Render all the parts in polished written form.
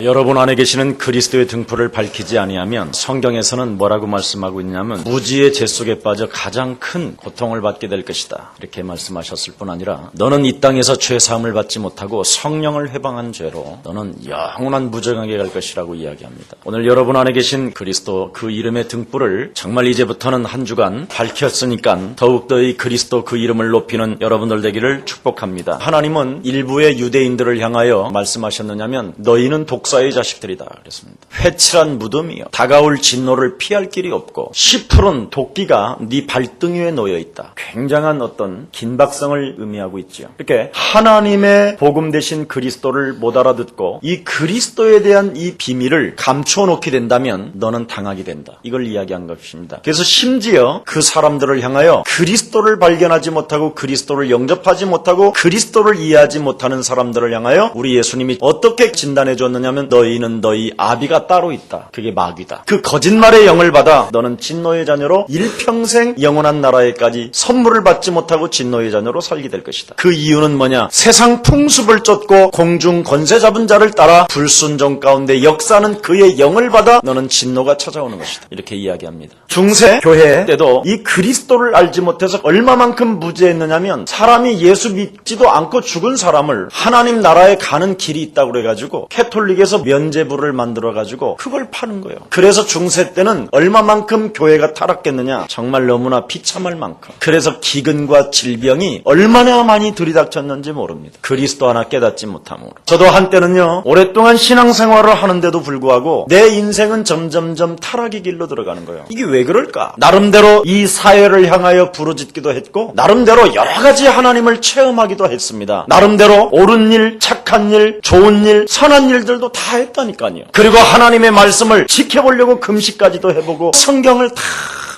여러분 안에 계시는 그리스도의 등불을 밝히지 아니하면 성경에서는 뭐라고 말씀하고 있냐면 무지의 죄 속에 빠져 가장 큰 고통을 받게 될 것이다. 이렇게 말씀하셨을 뿐 아니라 너는 이 땅에서 죄 사함을 받지 못하고 성령을 회방한 죄로 너는 영원한 무정하게 갈 것이라고 이야기합니다. 오늘 여러분 안에 계신 그리스도 그 이름의 등불을 정말 이제부터는 한 주간 밝혔으니까 더욱더 이 그리스도 그 이름을 높이는 여러분들 되기를 축복합니다. 하나님은 일부의 유대인들을 향하여 말씀하셨느냐면 너희는 독사의 자식들이다 그랬습니다. 회칠한 무덤이요 다가올 진노를 피할 길이 없고 시풀은 도끼가 네 발등 위에 놓여 있다. 굉장한 어떤 긴박성을 의미하고 있죠. 이렇게 하나님의 복음 되신 그리스도를 못 알아듣고 이 그리스도에 대한 이 비밀을 감추어 놓게 된다면 너는 당하게 된다. 이걸 이야기한 것입니다. 그래서 심지어 그 사람들을 향하여 그리스도를 발견하지 못하고 그리스도를 영접하지 못하고 그리스도를 이해하지 못하는 사람들을 향하여 우리 예수님이 어떻게 진단해 줬느냐면 너희는 너희 아비가 따로 있다. 그게 마귀다. 그 거짓말의 영을 받아 너는 진노의 자녀로 일평생 영원한 나라에까지 선물을 받지 못하고 진노의 자녀로 살게 될 것이다. 그 이유는 뭐냐? 세상 풍습을 쫓고 공중 권세 잡은 자를 따라 불순종 가운데 역사하는 그의 영을 받아 너는 진노가 찾아오는 것이다. 이렇게 이야기합니다. 중세 교회 때도 이 그리스도를 알지 못해서 얼마만큼 무지했느냐면 사람이 예수 믿지도 않고 죽은 사람을 하나님 나라에 가는 길이 있다고 그래가지고 캐톨릭에서 면죄부를 만들어가지고 그걸 파는 거예요. 그래서 중세 때는 얼마만큼 교회가 타락했느냐? 정말 너무나 비참할 만큼. 그래서 기근과 질병이 얼마나 많이 들이닥쳤는지 모릅니다. 그리스도 하나 깨닫지 못함으로. 저도 한때는요 오랫동안 신앙생활을 하는데도 불구하고 내 인생은 점점점 타락의 길로 들어가는 거예요. 이게 왜 그럴까? 나름대로 이 사회를 향하여 부르짖기도 했고 나름대로 여러 가지 하나님을 체험하기도 했습니다. 나름대로 옳은 일, 착한 일, 좋은 일, 선한 일들도 다 했다니까요. 그리고 하나님의 말씀을 지켜보려고 금식까지도 해보고 성경을 다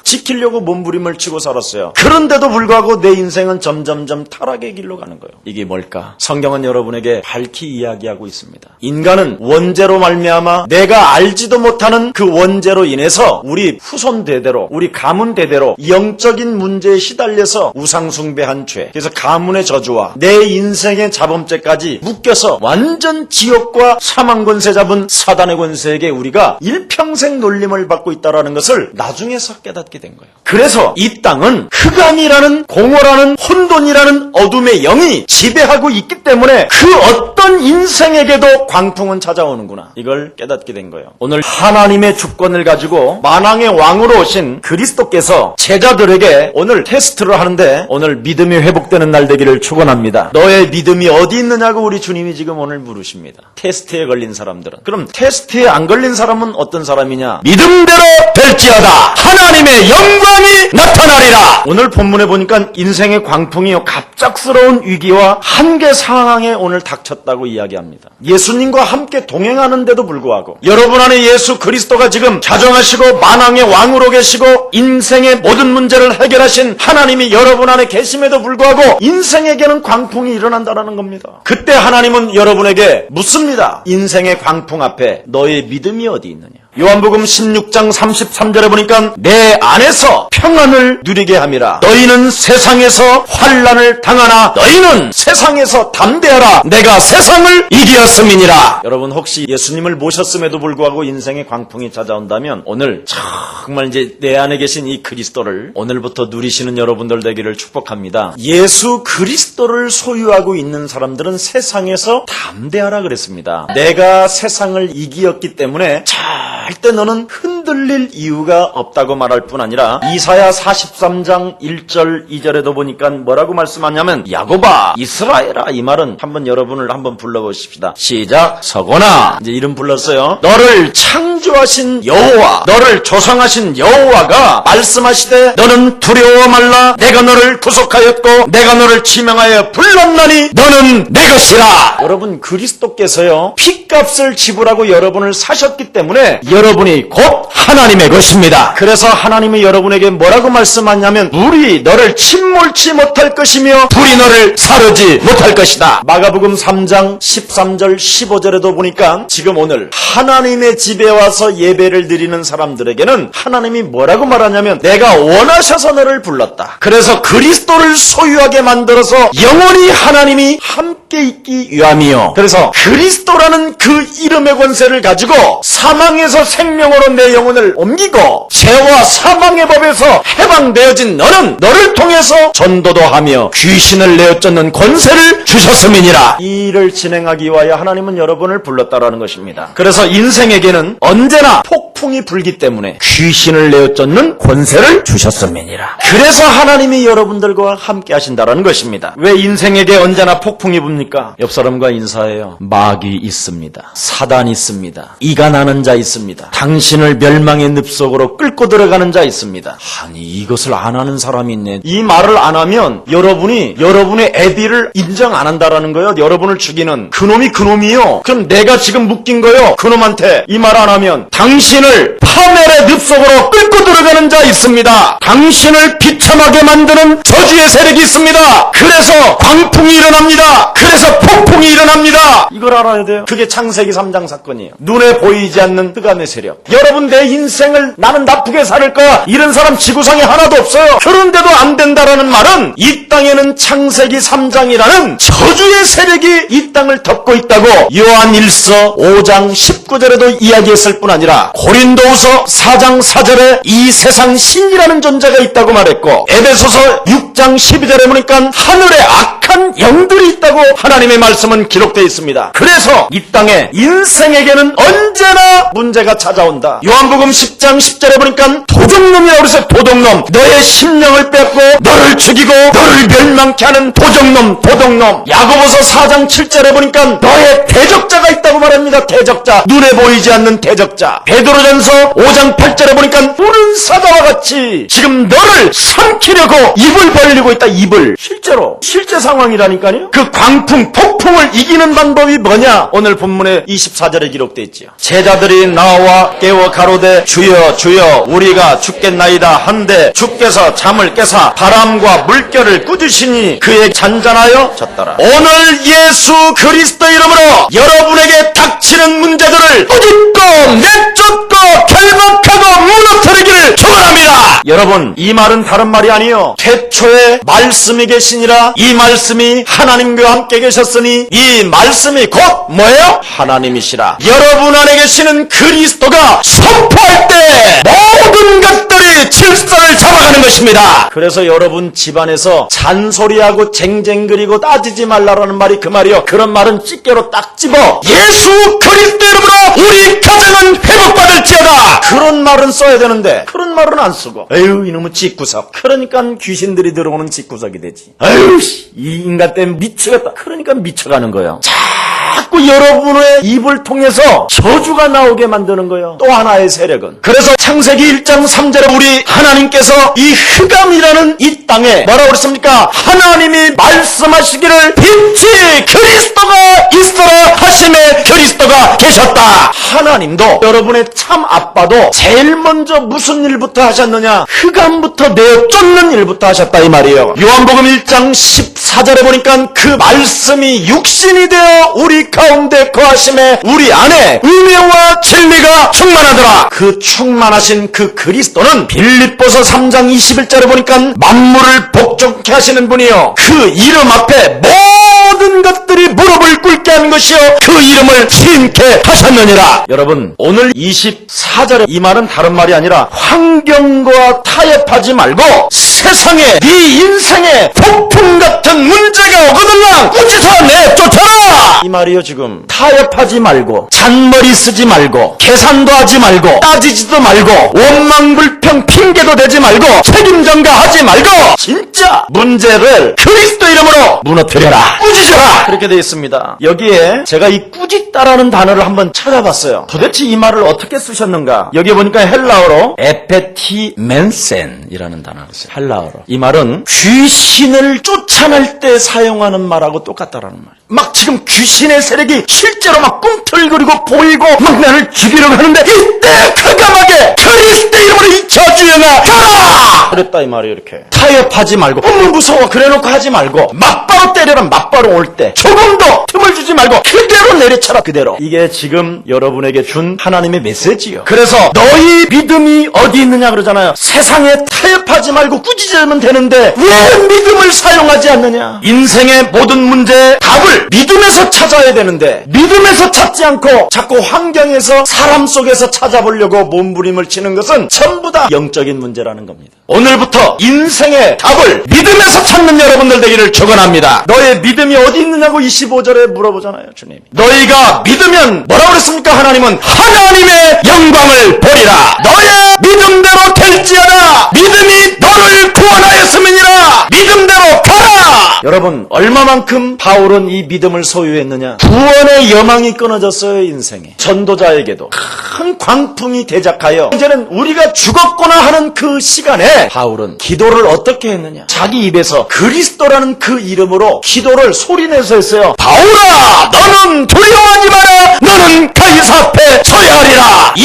지키려고 몸부림을 치고 살았어요. 그런데도 불구하고 내 인생은 점점점 타락의 길로 가는 거예요. 이게 뭘까? 성경은 여러분에게 밝히 이야기하고 있습니다. 인간은 원죄로 말미암아 내가 알지도 못하는 그 원죄로 인해서 우리 후손 대대로 우리 가문 대대로 영적인 문제에 시달려서 우상숭배한 죄, 그래서 가문의 저주와 내 인생의 자범죄까지 묶여서 완전 지옥과 사망 권세 잡은 사단의 권세에게 우리가 일평생 놀림을 받고 있다는 것을 나중에서 깨닫게 된 거예요. 그래서 이 땅은 흑암이라는 공허라는 혼돈이라는 어둠의 영이 지배하고 있기 때문에 그 어떤 인생에게도 광풍은 찾아오는구나. 이걸 깨닫게 된 거예요. 오늘 하나님의 주권을 가지고 만왕의 왕으로 오신 그리스도께서 제자들에게 오늘 테스트를 하는데 오늘 믿음이 회복되는 날 되기를 축원합니다. 너의 믿음이 어디 있느냐고 우리 주님이 지금 오늘 물으십니다. 테스트에 걸린 사람들은. 그럼 테스트에 안 걸린 사람은 어떤 사람이냐? 믿음대로 될지어다 하나님의 영광이 나타나리라. 오늘 본문에 보니까 인생의 광풍이요 갑작스러운 위기와 한계 상황에 오늘 닥쳤다고 이야기합니다. 예수님과 함께 동행하는데도 불구하고 여러분 안에 예수 그리스도가 지금 자정하시고 만왕의 왕으로 계시고 인생의 모든 문제를 해결하신 하나님이 여러분 안에 계심에도 불구하고 인생에게는 광풍이 일어난다는 겁니다. 그때 하나님은 여러분에게 묻습니다. 인생의 광풍 앞에 너의 믿음이 어디 있느냐? 요한복음 16장 33절에 보니까 내 안에서 평안을 누리게 함이라. 너희는 세상에서 환난을 당하나 너희는 세상에서 담대하라. 내가 세상을 이기었음이니라. 여러분 혹시 예수님을 모셨음에도 불구하고 인생의 광풍이 찾아온다면 오늘 정말 이제 내 안에 계신 이 그리스도를 오늘부터 누리시는 여러분들 되기를 축복합니다. 예수 그리스도를 소유하고 있는 사람들은 세상에서 담대하라 그랬습니다. 내가 세상을 이기었기 때문에 절대 너는 흔들릴 이유가 없다고 말할 뿐 아니라 이사야 43장 1절 2절에도 보니까 뭐라고 말씀하냐면 야곱아 이스라엘아. 이 말은 한번 여러분을 한번 불러보십시다. 시작. 서거나 이제 이름 불렀어요. 너를 창조하신 여호와 너를 조성하신 여호와가 말씀하시되 너는 두려워 말라. 내가 너를 구속하였고 내가 너를 지명하여 불렀나니 너는 내 것이라. 여러분 그리스도께서요 핏값을 지불하고 여러분을 사셨기 때문에 여러분이 곧 하나님의 것입니다. 그래서 하나님이 여러분에게 뭐라고 말씀하냐면 물이 너를 침몰치 못할 것이며 불이 너를 사르지 못할 것이다. 마가복음 3장 13절 15절에도 보니까 지금 오늘 하나님의 집에 와서 예배를 드리는 사람들에게는 하나님이 뭐라고 말하냐면 내가 원하셔서 너를 불렀다. 그래서 그리스도를 소유하게 만들어서 영원히 하나님이 함께 있기 위함이요. 그래서 그리스도라는 그 이름의 권세를 가지고 사망에서 생명으로 내 영혼을 옮기고 죄와 사망의 법에서 해방되어진 너는 너를 통해서 전도도 하며 귀신을 내어쫓는 권세를 주셨음이니라. 이 일을 진행하기 위하여 하나님은 여러분을 불렀다라는 것입니다. 그래서 인생에게는 언제나 폭풍이 불기 때문에 귀신을 내어쫓는 권세를 주셨음이니라. 그래서 하나님이 여러분들과 함께 하신다라는 것입니다. 왜 인생에게 언제나 폭풍이 붑니까? 옆 사람과 인사해요. 마귀 있습니다. 사단 있습니다. 이가 나는 자 있습니다. 당신을 멸망의 늪속으로 끌고 들어가는 자 있습니다. 아니 이것을 안 하는 사람이 있네. 이 말을 안 하면 여러분이 여러분의 애비를 인정 안 한다라는 거예요. 여러분을 죽이는 그놈이 그놈이요. 그럼 내가 지금 묶인 거요. 그놈한테 이 말 안 하면 당신을 파멸의 늪속으로 끌고 들어가는 자 있습니다. 당신을 비참하게 만드는 저주의 세력이 있습니다. 그래서 광풍이 일어납니다. 그래서 폭풍이 일어납니다. 이걸 알아야 돼요. 그게 창세기 3장 사건이에요. 눈에 보이지 않는 흑암의 세력. 여러분 내 인생을 나는 나쁘게 살 거야 이런 사람 지구상에 하나도 없어요. 그런데도 안 된다라는 말은 이 땅에는 창세기 3장이라는 저주의 세력이 이 땅을 덮고 있다고 요한 1서 5장 19절에도 이야기했을 뿐 아니라 고린도후서 4장 4절에 이 세상 신이라는 존재가 있다고 말했고 에베소서 6장 12절에 보니까 하늘에 악한 영들이 있다고 하나님의 말씀은 기록되어 있습니다. 그래서 이 땅에 인생에게는 언제나 문제가 찾아온다. 요한복음 10장 10절에 보니까 도적놈이라고 그래서 도둑놈 너의 심령을 뺏고 너를 죽이고 너를 멸망케 하는 도적놈 도둑놈. 야고보서 4장 7절에 보니까 너의 대적자가 있다고 말합니다. 대적자 눈에 보이지 않는 대적자. 베드로전서 5장 8절에 보니까 푸른 사자와 같이 지금 너를 삼키려고 입을 벌리고 있다. 입을 실제로 실제 상황이라니까요. 그 광풍 폭풍을 이기는 방법이 뭐냐? 오늘 본문에 24절에 기록되어 있지요. 제자들이 나와 깨워 가로되 주여 주여 우리가 죽겠나이다 한데 주께서 잠을 깨사 바람과 물결을 꾸짖으시니 그의 잔잔하여 졌더라. 오늘 예수 그리스도 이름으로 여러분에게 닥치는 문제들을 꾸짖고 내쫓고 결박하고 무너뜨리기를 축원합니다. 여러분 이 말은 다른 말이 아니요 태초에 말씀이 계시니라. 이 말씀이 하나님과 함께 계셨으니 이 말씀이 곧 뭐예요? 하나님이시라. 여러분 안에 계시는 그리스도가 선포할 때 모든 것들이 질서를 잡아가는 것입니다. 그래서 여러분 집안에서 잔소리하고 쟁쟁거리고 따지지 말라라는 말이 그 말이요. 그런 말은 찌개로 딱 집어 예수 그리스도 이름으로 우리 가정은 회복받을지어다. 그런 말은 써야 되는데 그런 말은 안 쓰고 에휴 이놈의 집구석. 그러니까 귀신들이 들어오는 집구석이 되지. 에휴 이 인간 때문에 미치겠다. 그러니까 미쳐가는 거예요. 자꾸 여러분의 입을 통해서 저주가 나오게 만드는 거예요. 또 하나의 세력은. 그래서 창세기 1장 3절에 우리 하나님께서 이 흑암이라는 이 땅에 뭐라고 그랬습니까? 하나님이 말씀하시기를 빛이 그리스도가 있어라 하심에 그리스도가 계셨다. 하나님도 여러분의 참 아빠도 제일 먼저 무슨 일부터 하셨느냐? 흑암부터 내쫓는 일부터 하셨다 이 말이에요. 요한복음 1장 14절에 보니까 그 말씀이 육신이 되어 우리 가운데 거하심에 우리 안에 은혜와 진리가 충만하더라. 그 충만하신 그 그리스도는 빌립보서 3장 21절에 보니까 만물을 복종케 하시는 분이요 그 이름 앞에 모든 것들이 무릎을 꿇게 하는 것이요 그 이름을 신게 하셨느니라. 여러분 오늘 24절에 이 말은 다른 말이 아니라 환경과 타협하지 말고 세상에 네 인생에 폭풍 같은 문제가 오거들랑 꾸짖어 내쫓아라 이 말이요. 지금 타협하지 말고 잔머리 쓰지 말고 계산도 하지 말고 따지지도 말고 원망불평 핑계도 대지 말고 책임전가하지 말고 진짜 문제를 그리스도 이름으로 무너뜨려라 꾸짖어라 그렇게 되어 있습니다. 여기에 제가 이 꾸짖 있다라는 단어를 한번 찾아봤어요. 도대체 이 말을 어떻게 쓰셨는가? 여기 보니까 헬라어로 에페티멘센이라는 단어가 있어요. 헬라어로. 이 말은 귀신을 쫓아낼 때 사용하는 말하고 똑같다라는 말이에요. 막 지금 귀신의 세력이 실제로 막 꿈틀거리고 보이고 막 나를 죽이려고 하는데 이때 과감하게 그리스도의 이름으로 이 저주영아 가라! 그랬다 이 말이에요. 이렇게 타협하지 말고 무서워 그래놓고 하지 말고 맞바로 때려라. 맞바로 올 때 조금도 틈을 주지 말고 그대로 내려쳐라. 그대로. 이게 지금 여러분에게 준 하나님의 메시지요. 그래서 너희 믿음이 어디 있느냐 그러잖아요. 세상에 타협하지 말고 꾸짖으면 되는데 왜 믿음을 사용하지 않느냐. 인생의 모든 문제의 답을 믿음에서 찾아야 되는데 믿음에서 찾지 않고 자꾸 환경에서 사람 속에서 찾아보려고 몸부림을 치는 것은 전부 다 영적인 문제라는 겁니다. 오늘부터 인생의 답을 믿음에서 찾는 여러분들 되기를 축원합니다. 너의 믿음이 어디 있느냐고 25절에 물어보잖아요. 주님이. 너희가 믿으면 뭐라고 그랬습니까? 하나님은 하나님의 영광을 보리라. 너의 믿음대로 될지어다. 믿음이 너를 구원하였음이니라. 믿음대로 가라. 여러분 얼마만큼 바울은 이 믿음을 소유했느냐. 구원의 여망이 끊어졌어요. 인생에. 전도자에게도 큰 광풍이 대작하여 이제는 우리가 죽었구나 하는 그 시간에 바울은 기도를 어떻게 했느냐. 자기 입에서 그리스도라는 그 이름으로 기도를 소리내서 했어요. 바울아 너는 두려워하지 마라. 너는 가이사 앞에 서야 하리라. 이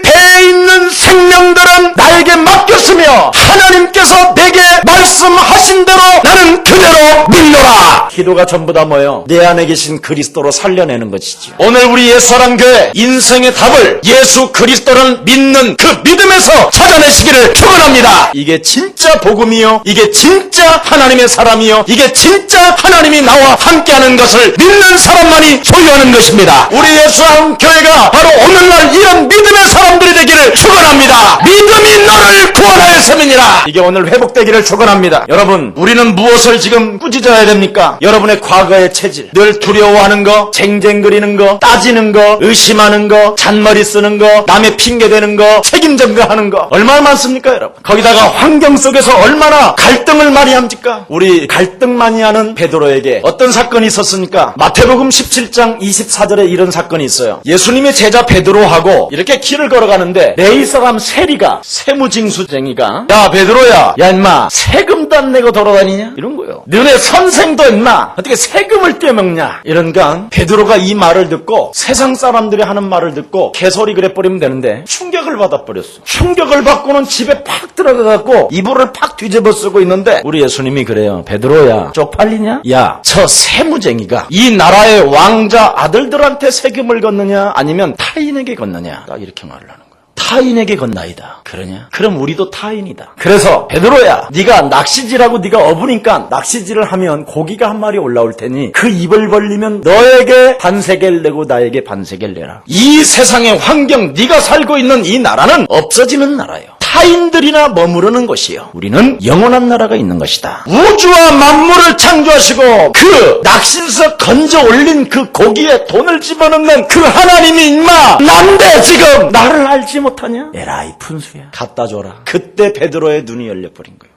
배에 있는 생명들은 나에게 맡겼으며 하나님께서 내게 말씀하신 대로 나는 그대로 믿노라. 기도가 전부 다 뭐예요? 내 안에 계신 그리스도로 살려내는 것이지요. 오늘 우리 예수사랑교회 인생의 답을 예수 그리스도를 믿는 그 믿음에서 찾아내시기를 축원합니다. 이게 진짜 복음이요. 이게 진짜 하나님의 사람이요. 이게 진짜 하나님이 나와 함께하는 것을 믿는 사람만이 소유하는 것입니다. 우리 예수사랑교회가 바로 오늘날 이런 믿음의 사람들이 되기를 축원합니다. 믿음이 너를 구원하였음이니라. 이게 오늘 회복되기를 축원합니다. 여러분 우리는 무엇을 지금 꾸짖어야 됩니까? 여러분의 과거의 체질, 늘 두려워하는 거, 쟁쟁거리는 거, 따지는 거, 의심하는 거, 잔머리 쓰는 거, 남의 핑계대는 거, 책임 전가하는 거 얼마나 많습니까 여러분? 거기다가 환경 속에서 얼마나 갈등을 많이 합니까? 우리 갈등 많이 하는 베드로에게 어떤 사건이 있었습니까? 마태복음 17장 24절에 이런 사건이 있어요. 예수님의 제자 베드로하고 이렇게 길을 걸어가는데 레위 사람 세리가 세무징수쟁이가 야 베드로야 야 임마 세금도 안 내고 돌아다니냐? 이런 거예요. 너네 선생도 임마 어떻게 세금을 떼먹냐? 이런가 베드로가 이 말을 듣고 세상 사람들이 하는 말을 듣고 개소리 그래 버리면 되는데 충격을 받아버렸어. 충격을 받고는 집에 팍 들어가갖고 이불을 팍 뒤집어 쓰고 있는데 우리 예수님이 그래요. 베드로야 쪽팔리냐? 야 저 세무쟁이가 이 나라의 왕자 아들들한테 세금을 걷느냐 아니면 타인에게 걷느냐? 딱 이렇게 말을 하는 거야. 타인에게 건나이다. 그러냐? 그럼 우리도 타인이다. 그래서 베드로야 네가 낚시질하고 네가 어부니까 낚시질을 하면 고기가 한 마리 올라올 테니 그 입을 벌리면 너에게 반세겔 내고 나에게 반세겔 내라. 이 세상의 환경 네가 살고 있는 이 나라는 없어지는 나라예요. 타인들이나 머무르는 곳이요. 우리는 영원한 나라가 있는 것이다. 우주와 만물을 창조하시고 그 낚시에서 건져 올린 그 고기에 돈을 집어넣는 그 하나님이 임마 난데 지금 나를 알지 못하냐? 에라이 푼수야. 갖다 줘라. 그때 베드로의 눈이 열려버린 거예요.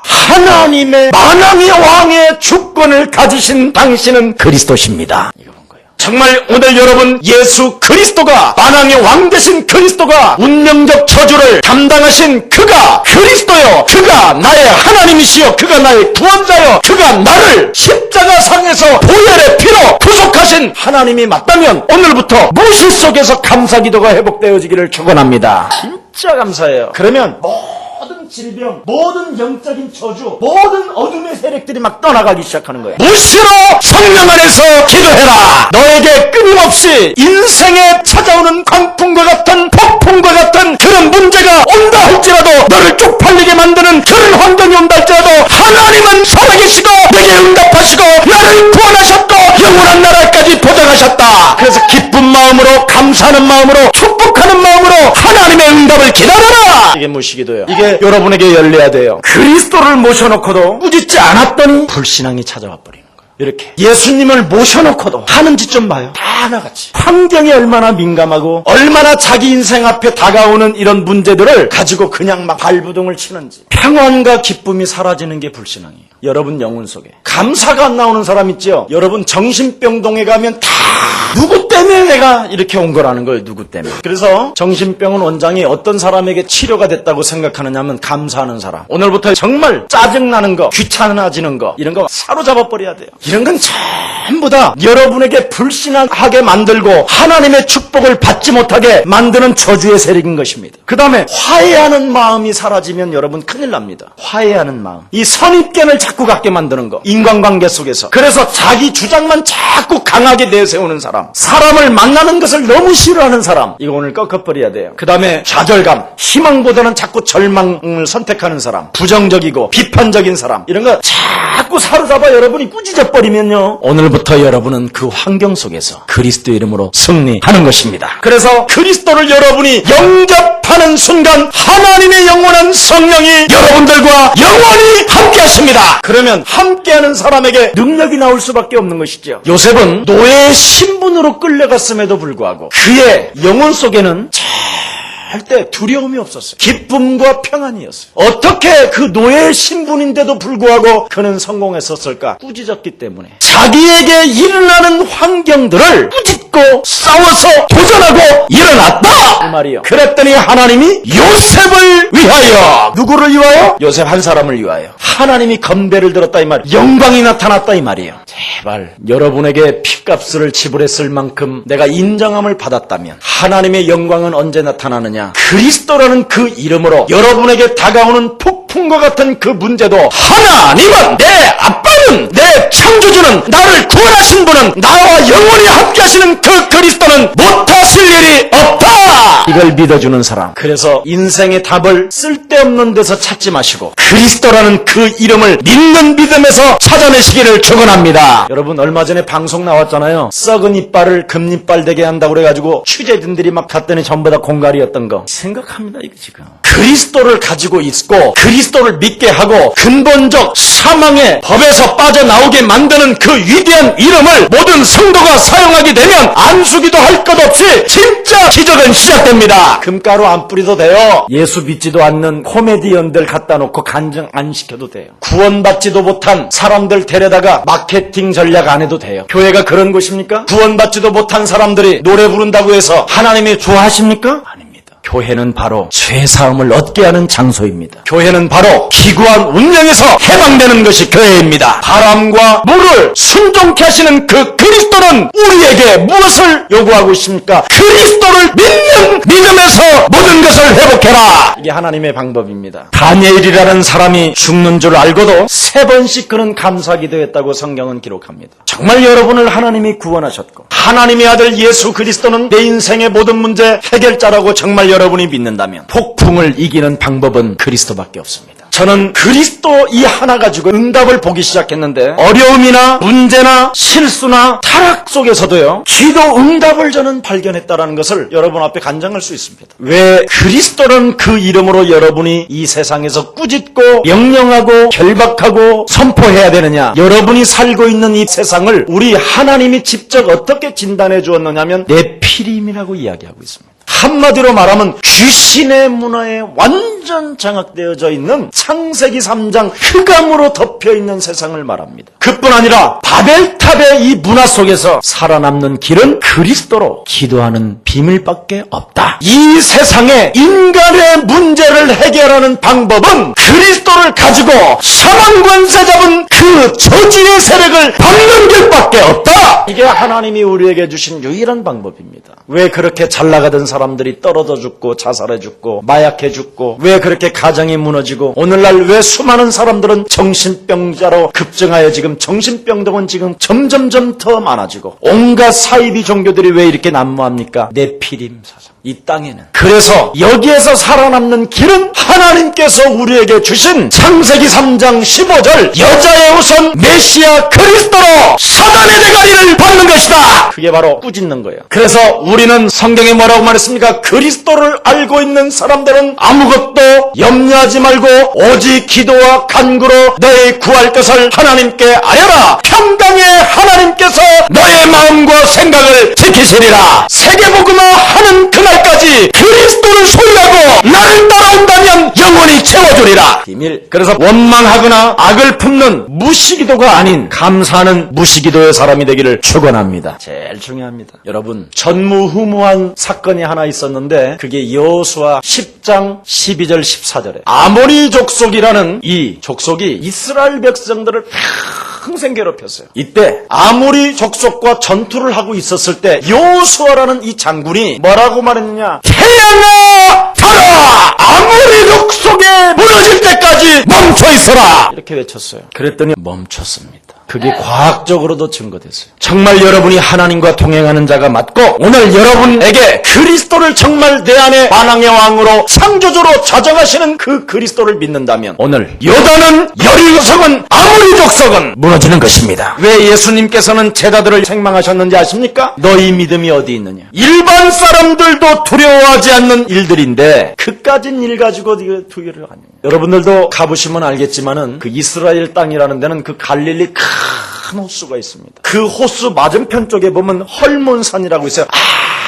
하나님의 만왕의 왕의 주권을 가지신 당신은 그리스도십니다. 정말 오늘 여러분 예수 그리스도가 만왕의 왕 되신 그리스도가 운명적 저주를 담당하신 그가 그리스도요. 그가 나의 하나님이시요. 그가 나의 구원자요. 그가 나를 십자가상에서 보혈의 피로 구속하신 하나님이 맞다면 오늘부터 무시 속에서 감사기도가 회복되어지기를 축원합니다. 진짜 감사해요. 그러면 모든 질병, 모든 영적인 저주, 모든 어둠의 세력들이 막 떠나가기 시작하는 거예요. 무시로 성령 안에서 기도해라. 너에게 끊임없이 인생에 찾아오는 광풍과 같은 폭풍과 같은 그런 문제가 온다 할지라도 너를 쪽팔리게 만드는 그런 환경이 온다 할지라도 하나님은 살아계시고 내게 응답하시고 나를 구원하셨고 영원한 나라까지 보장하셨다. 그래서 기쁜 마음으로 감사하는 마음으로 축복하는 마음으로 하나님의 응답을 기다려라. 이게 무시기도예요. 이게 여러분에게 열려야 돼요. 그리스도를 모셔놓고도 꾸짖지 않았더니 불신앙이 찾아와 버리는 거예요. 이렇게 예수님을 모셔놓고도 하는 짓 좀 봐요. 다 하나같이 환경이 얼마나 민감하고 얼마나 자기 인생 앞에 다가오는 이런 문제들을 가지고 그냥 막 발부둥을 치는지 평안과 기쁨이 사라지는 게 불신앙이에요. 여러분 영혼 속에 감사가 안 나오는 사람 있죠? 여러분 정신병동에 가면 다 누구 때문에 내가 이렇게 온 거라는 거예요. 누구 때문에. 그래서 정신병원 원장이 어떤 사람에게 치료가 됐다고 생각하느냐면 감사하는 사람. 오늘부터 정말 짜증나는 거, 귀찮아지는 거 이런 거 사로잡아 버려야 돼요. 이런 건 전부 다 여러분에게 불신하게 만들고 하나님의 축복을 받지 못하게 만드는 저주의 세력인 것입니다. 그 다음에 화해하는 마음이 사라지면 여러분 큰일 납니다. 화해하는 마음. 이 선입견을 자꾸 갖게 만드는 거. 인간관계 속에서. 그래서 자기 주장만 자꾸 강하게 내세우는 사람. 사람을 만나는 것을 너무 싫어하는 사람. 이거 오늘 꺾어버려야 돼요. 그 다음에 좌절감. 희망보다는 자꾸 절망을 선택하는 사람. 부정적이고 비판적인 사람. 이런 거 자꾸 사로잡아 여러분이 꾸짖어 버리면요. 오늘부터 여러분은 그 환경 속에서 그리스도 이름으로 승리하는 것입니다. 그래서 그리스도를 여러분이 영접하는 순간 하나님의 영원한 성령이 여러분들과 영원히 함께 하십니다. 그러면 함께하는 사람에게 능력이 나올 수밖에 없는 것이죠. 요셉은 노예의 신분으로 끌려갔음에도 불구하고 그의 영혼 속에는 절대 두려움이 없었어요. 기쁨과 평안이었어요. 어떻게 그 노예의 신분인데도 불구하고 그는 성공했었을까? 꾸짖었기 때문에. 자기에게 일어나는 환경들을 꾸짖고 싸워서 도전하고 일어났다! 그 말이요. 그랬더니 하나님이 요셉을 위하여. 누구를 위하여? 요셉 한 사람을 위하여. 하나님이 건배를 들었다 이 말. 영광이 나타났다 이 말이에요. 제발 여러분에게 핏값을 지불했을 만큼 내가 인정함을 받았다면 하나님의 영광은 언제 나타나느냐? 그리스도라는 그 이름으로 여러분에게 다가오는 폭풍과 같은 그 문제도 하나님은 내 아빠는 내 창조주는 나를 구원하신 분은 나와 영원히 함께 하시는 그 그리스도는 못하실 일이 없다! 이걸 믿어주는 사람. 그래서 인생의 답을 쓸데없는 데서 찾지 마시고 그리스도라는 그 이름을 믿는 믿음에서 찾아내시기를 축원합니다. 여러분 얼마 전에 방송 나왔잖아요. 썩은 이빨을 금이빨 되게 한다고 그래가지고 취재진들이 막 갔더니 전부 다 공갈이었던 거. 생각합니다 이거 지금. 그리스도를 가지고 있고 그리스도를 믿게 하고 근본적 사망의 법에서 빠져나오게 만드는 그 위대한 이름을 모든 성도가 사용하게 되면 안수기도 할 것 없이 진짜 기적은 시작됩니다. 금가루 안 뿌려도 돼요. 예수 믿지도 않는 코미디언들 갖다 놓고 간증 안 시켜도 돼요. 구원받지도 못한 사람들 데려다가 마케팅 전략 안 해도 돼요. 교회가 그런 곳입니까? 구원받지도 못한 사람들이 노래 부른다고 해서 하나님이 좋아하십니까? 아닙니다. 교회는 바로 죄사함을 얻게 하는 장소입니다. 교회는 바로 기구한 운명에서 해방되는 것이 교회입니다. 바람과 물을 순종케 하시는 그 그리스도는 우리에게 무엇을 요구하고 있습니까? 그리스도를 믿는 믿음에서 모든 것을 회복해라. 이게 하나님의 방법입니다. 다니엘이라는 사람이 죽는 줄 알고도 3번씩 그는 감사기도했다고 성경은 기록합니다. 정말 여러분을 하나님이 구원하셨고 하나님의 아들 예수 그리스도는 내 인생의 모든 문제 해결자라고 정말 여러분이 믿는다면 폭풍을 이기는 방법은 그리스도밖에 없습니다. 저는 그리스도 이 하나 가지고 응답을 보기 시작했는데 어려움이나 문제나 실수나 타락 속에서도요 기도 응답을 저는 발견했다는 것을 여러분 앞에 간증할 수 있습니다. 왜 그리스도는 그 이름으로 여러분이 이 세상에서 꾸짖고 명령하고 결박하고 선포해야 되느냐? 여러분이 살고 있는 이 세상을 우리 하나님이 직접 어떻게 진단해 주었느냐면 네피림이라고 이야기하고 있습니다. 한마디로 말하면 귀신의 문화에 완전 장악되어져 있는 창세기 3장 흑암으로 덮여있는 세상을 말합니다. 그뿐 아니라 바벨탑의 이 문화 속에서 살아남는 길은 그리스도로 기도하는 비밀밖에 없다. 이 세상에 인간의 문제를 해결하는 방법은 그리스도를 가지고 사망권세 잡은 그 저주의 세력을 박는 길밖에 없다. 이게 하나님이 우리에게 주신 유일한 방법입니다. 왜 그렇게 잘 나가던 사람들이 떨어져 죽고 자살해 죽고 마약해 죽고 왜 그렇게 가정이 무너지고 오늘날 왜 수많은 사람들은 정신병자로 급증하여 지금 정신병동은 지금 점점점 더 많아지고 온갖 사이비 종교들이 왜 이렇게 난무합니까? 네피림 사상. 이 땅에는. 그래서 여기에서 살아남는 길은 하나님께서 우리에게 주신 창세기 3장 15절 여자의 우선 메시아 그리스도로 사단의 대가리를 받는 것이다. 그게 바로 꾸짖는 거예요. 그래서 우리는 성경에 뭐라고 말했습니까? 그리스도를 알고 있는 사람들은 아무것도 염려하지 말고 오직 기도와 간구로 너의 구할 것을 하나님께 아뢰라. 평강의 하나님께서 너의 마음과 생각을 지키시리라. 세계복음화 하는 그날까지 그리스도를 소유하고 나를 따라온다면 영원히 채워주리라. 비밀. 그래서 원망하거나 악을 품는 무시기도가 아닌 감사하는 무시기도의 사람이 되기를 축원합니다. 제일 중요합니다. 여러분, 전무후무한 사건이 하나 있었는데 그게 여호수아 10장 12절 14절에 아모리 족속이라는 이 족속이 이스라엘 백성들을 평생 괴롭혔어요. 이때 아모리 족속과 전투를 하고 있었을 때 여호수아라는 이 장군이 뭐라고 말했느냐? 태양아 달아! 아모리 족속에 무너질 때까지 멈춰 있어라! 이렇게 외쳤어요. 그랬더니 멈췄습니다. 그게 과학적으로도 증거됐어요. 정말 여러분이 하나님과 동행하는 자가 맞고 오늘 여러분에게 그리스도를 정말 내 안에 만왕의 왕으로 창조주로 좌정하시는 그 그리스도를 믿는다면 오늘 요단은 여리고성은 아모리 족속은 무너지는 것입니다. 왜 예수님께서는 제자들을 책망하셨는지 아십니까? 너희 믿음이 어디 있느냐? 일반 사람들도 두려워하지 않는 일들인데 그까진 일 가지고 두려워를 하냐? 여러분들도 가보시면 알겠지만은 그 이스라엘 땅이라는 데는 그 갈릴리 큰 호수가 있습니다. 그 호수 맞은편 쪽에 보면 헐몬산이라고 있어요.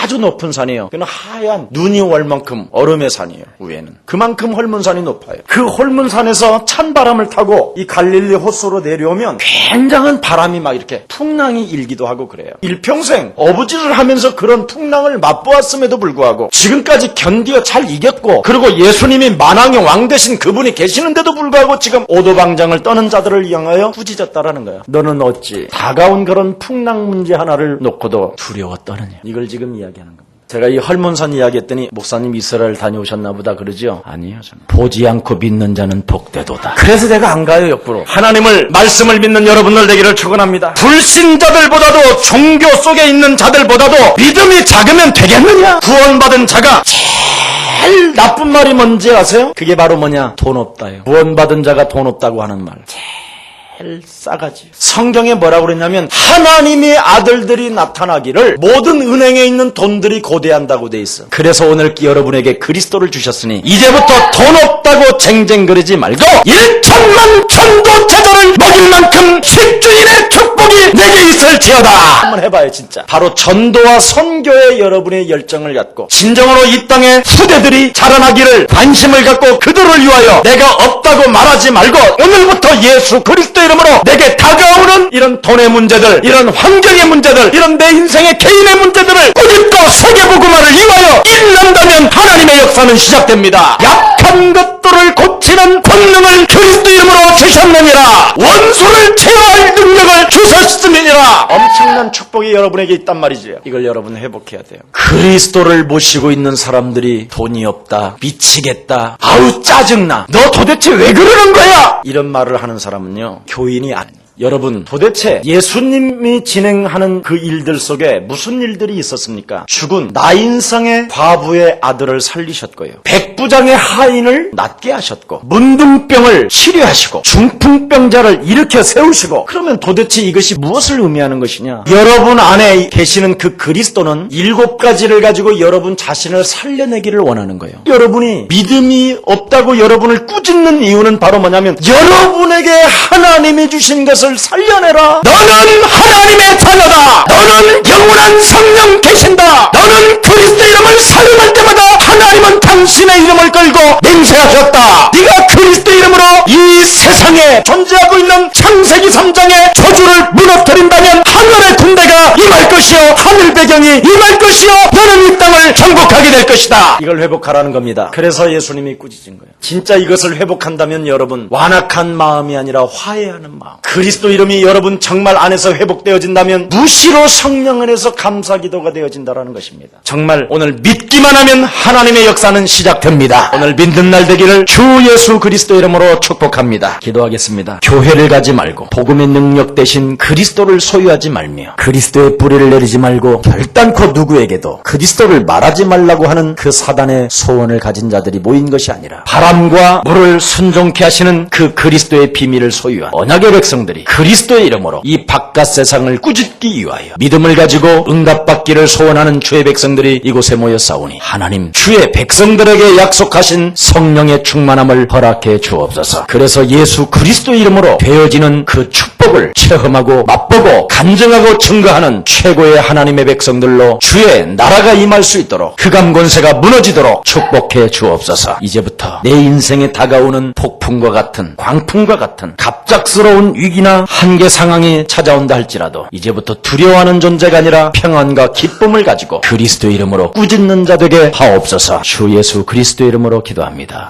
아주 높은 산이에요. 그는 하얀 눈이 올 만큼 얼음의 산이에요. 위에는. 그만큼 헐몬산이 높아요. 그 헐몬산에서 찬바람을 타고 이 갈릴리 호수로 내려오면 굉장한 바람이 막 이렇게 풍랑이 일기도 하고 그래요. 일평생 어부지를 하면서 그런 풍랑을 맛보았음에도 불구하고 지금까지 견디어 잘 이겼고 그리고 예수님이 만왕의 왕 되신 그분이 계시는데도 불구하고 지금 오도방장을 떠는 자들을 향하여 꾸짖었다라는 거예요. 너는 어찌 다가온 그런 풍랑 문제 하나를 놓고도 두려워 떠느냐. 이걸 지금 이야기하는 겁니다. 제가 이 헐몬산 이야기했더니 목사님 이스라엘 다녀오셨나 보다 그러죠? 아니요. 저는 보지 않고 믿는 자는 복되도다. 그래서 제가 안 가요. 역부로. 하나님을 말씀을 믿는 여러분들 되기를 축원합니다. 불신자들보다도 종교 속에 있는 자들보다도 믿음이 작으면 되겠느냐? 구원받은 자가 제일 나쁜 말이 뭔지 아세요? 그게 바로 뭐냐? 돈 없다요. 구원받은 자가 돈 없다고 하는 말. 제일 싸가지. 성경에 뭐라고 그랬냐면 하나님의 아들들이 나타나기를 모든 은행에 있는 돈들이 고대한다고 돼 있어. 그래서 오늘 여러분에게 그리스도를 주셨으니 이제부터 돈 없다고 쟁쟁거리지 말고 1천만 전도자들을 먹일 만큼 십주일의 축복이 내게 있을지어다. 한번 해봐요. 진짜. 바로 전도와 선교에 여러분의 열정을 갖고 진정으로 이 땅에 후대들이 자라나기를 관심을 갖고 그들을 위하여 내가 없다고 말하지 말고 오늘부터 예수 그리스도의 이름으로 내게 다가오는 이런 돈의 문제들, 이런 환경의 문제들, 이런 내 인생의 개인의 문제들을 꾸짖고 세계복음화를 위하여 일난다면 하나님의 역사는 시작됩니다. 약한 것들을 고치는 권능을 그리스도 이름으로 주셨느니라. 원수를 제어할 능력을 주셨음이니라. 엄청난 축복이 여러분에게 있단 말이지요. 이걸 여러분 회복해야 돼요. 그리스도를 모시고 있는 사람들이 돈이 없다, 미치겠다, 아우 짜증나, 너 도대체 왜 그러는 거야? 이런 말을 하는 사람은요 교인이 아니에요. 여러분 도대체 예수님이 진행하는 그 일들 속에 무슨 일들이 있었습니까? 죽은 나인성의 과부의 아들을 살리셨고요. 백부장의 하인을 낫게 하셨고 문둥병을 치료하시고 중풍병자를 일으켜 세우시고 그러면 도대체 이것이 무엇을 의미하는 것이냐? 여러분 안에 계시는 그 그리스도는 7가지를 가지고 여러분 자신을 살려내기를 원하는 거예요. 여러분이 믿음이 없다고 여러분을 꾸짖는 이유는 바로 뭐냐면 여러분에게 하나님이 주신 것을 살려내라. 너는 하나님의 자녀다. 너는 영원한 성령 계신다. 너는 그리스도 이름을 사용할 때마다 하나님은 당신의 이름을 끌고 맹세하셨다. 네가 그리스도 이름으로 이 세상에 존재하고 있는 창세기 3장의 저주를 무너뜨린다면 하늘의 군대가 임할 것이요 하늘 배경이 임할 것이요 너는 이 땅을 정복하게 될 것이다. 이걸 회복하라는 겁니다. 그래서 예수님이 꾸짖은 거예요. 진짜 이것을 회복한다면 여러분 완악한 마음이 아니라 화해하는 마음, 그리스도 이름이 여러분 정말 안에서 회복되어진다면 무시로 성령 안에서 감사기도가 되어진다는 것입니다. 정말 오늘 믿기만 하면 하나님의 역사는 시작됩니다. 오늘 믿는 날 되기를 주 예수 그리스도 이름으로 축복합니다. 기도하겠습니다. 교회를 가지 말고 복음의 능력 대신 그리스도를 소유하지 말며 그리스도의 뿌리를 비를 내리지 말고 결단코 누구에게도 그리스도를 말하지 말라고 하는 그 사단의 소원을 가진 자들이 모인 것이 아니라 바람과 물을 순종케 하시는 그 그리스도의 비밀을 소유한 언약의 백성들이 그리스도의 이름으로 이 바깥 세상을 꾸짖기 위하여 믿음을 가지고 응답받기를 소원하는 주의 백성들이 이곳에 모여 싸우니 하나님 주의 백성들에게 약속하신 성령의 충만함을 허락해 주옵소서. 그래서 예수 그리스도의 이름으로 되어지는 그 축복을 체험하고 맛보고 간증하고 증거하는 최고의 하나님의 백성들로 주의 나라가 임할 수 있도록 흑암 권세가 무너지도록 축복해 주옵소서. 이제부터 내 인생에 다가오는 폭풍과 같은 광풍과 같은 갑작스러운 위기나 한계 상황이 찾아온다 할지라도 이제부터 두려워하는 존재가 아니라 평안과 기쁨을 가지고 그리스도 이름으로 꾸짖는 자 되게 하옵소서. 주 예수 그리스도 이름으로 기도합니다.